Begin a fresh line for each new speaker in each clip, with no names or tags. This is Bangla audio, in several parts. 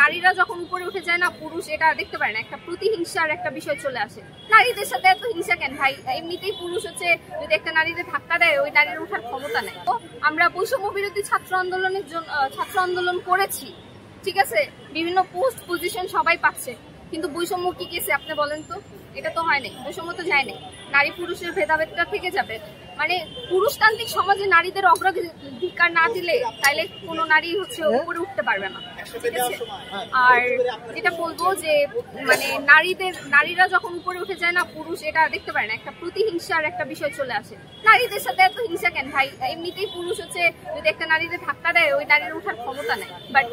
নারীরা যখন উপরে উঠে যায় না, পুরুষ এটা দেখতে পারে না, একটা প্রতিহিংসার একটা বিষয় চলে আসে। নারীদের সাথে এত হিংসা কেন ভাই? এমনিতেই পুরুষ হচ্ছে যদি একটা নারীকে ধাক্কা দেয়, ওই নারীর ওঠার ক্ষমতা নেই। তো আমরা বৈষম্য বিরোধী ছাত্র আন্দোলন করেছি, ঠিক আছে, বিভিন্ন পোস্ট পজিশন সবাই পাচ্ছে, কিন্তু বৈষম্য কি গেছে আপনি বলেন তো? এটা তো হয় নাই, বৈষম্য তো যায় নাই। নারী পুরুষের ভেদাভেদটা থেকে যাবে, মানে পুরুষতান্ত্রিক সমাজে নারীদের অগ্রাধিকার না দিলে তাইলে কোনো নারী হচ্ছে উপরে উঠতে পারবে না, ঠিক আছে। আর যেটা বলবো যে মানে নারীরা যখন উপরে উঠে যায় না, পুরুষ এটা দেখতে পারে না, একটা প্রতিহিংসার একটা বিষয় চলে আসে। নারীদের সাথে এত হিংসা কেন ভাই? এমনিতেই পুরুষ হচ্ছে যদি একটা নারীকে ধাক্কা দেয়, ওই নারীর ওঠার ক্ষমতা নেই। বাট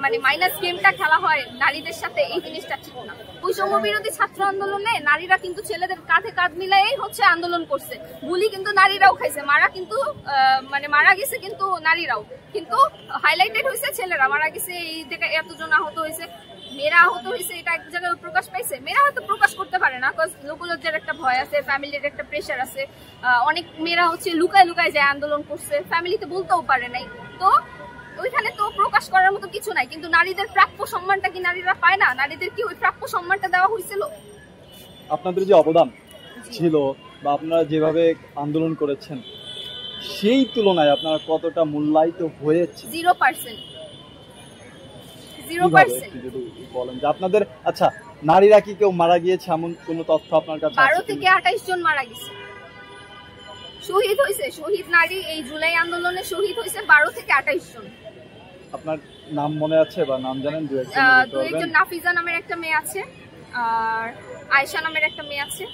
মানে মাইনাস গেমটা খেলা হয় নারীদের সাথে, এই জিনিসটা ঠিক না। বৈষম্য বিরোধী ছাত্র আন্দোলনে নারীরা কিন্তু ছেলেদের কাঁধে কাঁধ মিলাই হচ্ছে আন্দোলন করছে। গুলি কিন্তু নারীরাও খাইছে, মারা গেছে কিন্তু নারীরাও, কিন্তু হাইলাইটেড হয়েছে ছেলেরা মারা গেছে, এই জায়গায় এতজন আহত হয়েছে, মেয়েরা আহত হয়েছে, এটা এক জায়গায় প্রকাশ পাইছে। মেয়েরা হয়তো প্রকাশ করতে পারে না, বিকজ লোকলজ্জার একটা ভয় আছে, ফ্যামিলির একটা প্রেশার আছে। অনেক মেয়েরা হচ্ছে লুকায় লুকায় যায় আন্দোলন করছে, ফ্যামিলিতে বলতেও পারে নাই। তো ওইখানে তো প্রকাশ করার মতো কিছু নাই, কিন্তু নারীদের প্রাপ্য সম্মানটা কি নারীরা পায় না? নারীদের কি ওই প্রাপ্য সম্মানটা দেওয়া হয়েছিল?
আপনাদের যে অবদান ছিল বা আপনারা যেভাবে আন্দোলন করেছেন, সেই তুলনায় আপনারা কতটা মূল্যায়িত হয়েছে?
0%।
বলেন যে আপনাদের, আচ্ছা, নারীরা কি কেউ মারা গিয়েছে এমন কোন তথ্য আপনার কাছে?
12 থেকে 28 জন মারা গেছে, শহীদ হয়েছে। শহীদ নারী এই জুলাই আন্দোলনে শহীদ হয়েছে 12 থেকে 28 জন।
আপনার নাম মনে আছে বা নাম জানেন?
দু একজন। নাফিজা নামের একটা মেয়ে আছে, আর আয়েশা নামের একটা মেয়ে আছে।